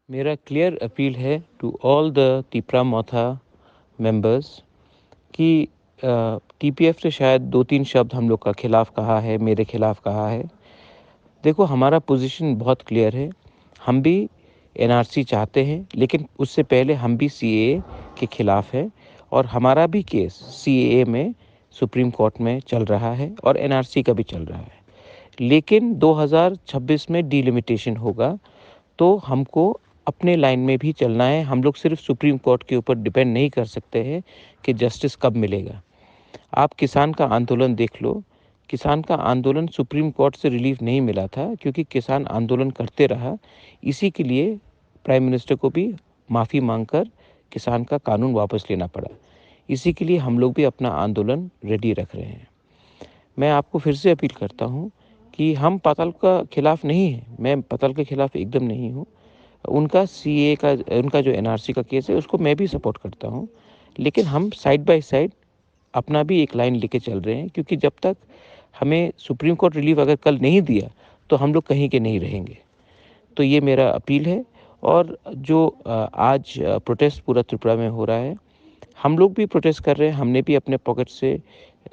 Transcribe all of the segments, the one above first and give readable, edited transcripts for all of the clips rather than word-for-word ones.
मेरा clear appeal है to all the Tipra Motha members कि टीपीएफ ने शायद 2-3 शब्द हम लोग का खिलाफ कहा है, मेरे खिलाफ कहा है। देखो, हमारा पोजीशन बहुत क्लियर है। हम भी एनआरसी चाहते हैं, लेकिन उससे पहले हम भी सीएए के खिलाफ हैं और हमारा भी केस सीएए में सुप्रीम कोर्ट में चल रहा है और एनआरसी का भी चल रहा है। लेकिन 2026 में डिलिमिटेशन होगा, तो हमको अपने लाइन में भी चलना है। हम लोग सिर्फ सुप्रीम कोर्ट के ऊपर डिपेंड नहीं कर सकते हैं कि जस्टिस कब मिलेगा। आप किसान का आंदोलन देख लो। किसान का आंदोलन सुप्रीम कोर्ट से रिलीफ नहीं मिला था, क्योंकि किसान आंदोलन करते रहा। इसी के लिए प्राइम मिनिस्टर को भी माफ़ी मांगकर किसान का कानून वापस लेना पड़ा। इसी के लिए हम लोग भी अपना आंदोलन रेडी रख रहे हैं। मैं आपको फिर से अपील करता हूँ कि हम पाताल का खिलाफ नहीं हैं। मैं पाताल के खिलाफ एकदम नहीं हूँ। उनका सीए का, उनका जो एनआरसी का केस है, उसको मैं भी सपोर्ट करता हूँ। लेकिन हम साइड बाय साइड अपना भी एक लाइन लेके चल रहे हैं, क्योंकि जब तक हमें सुप्रीम कोर्ट रिलीफ अगर कल नहीं दिया, तो हम लोग कहीं के नहीं रहेंगे। तो ये मेरा अपील है। और जो आज प्रोटेस्ट पूरा त्रिपुरा में हो रहा है, हम लोग भी प्रोटेस्ट कर रहे हैं। हमने भी अपने पॉकेट से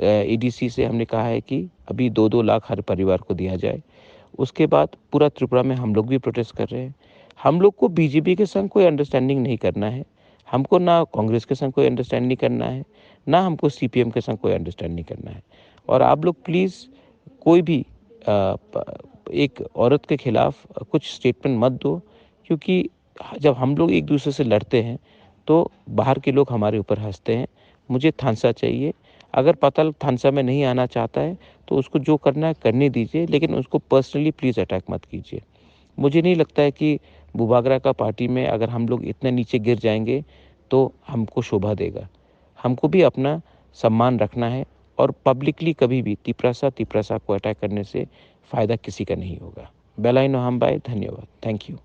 एडीसी से हमने कहा है कि अभी 2-2 लाख हर परिवार को दिया जाए। उसके बाद पूरा त्रिपुरा में हम लोग भी प्रोटेस्ट कर रहे हैं। हम लोग को बीजेपी के संग कोई अंडरस्टैंडिंग नहीं करना है। हमको ना कांग्रेस के संग कोई अंडरस्टैंडिंग करना है, ना हमको सीपीएम के संग कोई अंडरस्टैंडिंग करना है। और आप लोग प्लीज़ कोई भी एक औरत के खिलाफ कुछ स्टेटमेंट मत दो, क्योंकि जब हम लोग एक दूसरे से लड़ते हैं तो बाहर के लोग हमारे ऊपर हंसते हैं। मुझे थानसा चाहिए। अगर पाताल थानसा में नहीं आना चाहता है तो उसको जो करना है करने दीजिए, लेकिन उसको पर्सनली प्लीज़ अटैक मत कीजिए। मुझे नहीं लगता है कि बुबागरा का पार्टी में अगर हम लोग इतने नीचे गिर जाएंगे तो हमको शोभा देगा। हमको भी अपना सम्मान रखना है और पब्लिकली कभी भी तिपरासा को अटैक करने से फ़ायदा किसी का नहीं होगा। बेलाइन हाम्बाई, धन्यवाद। Thank you.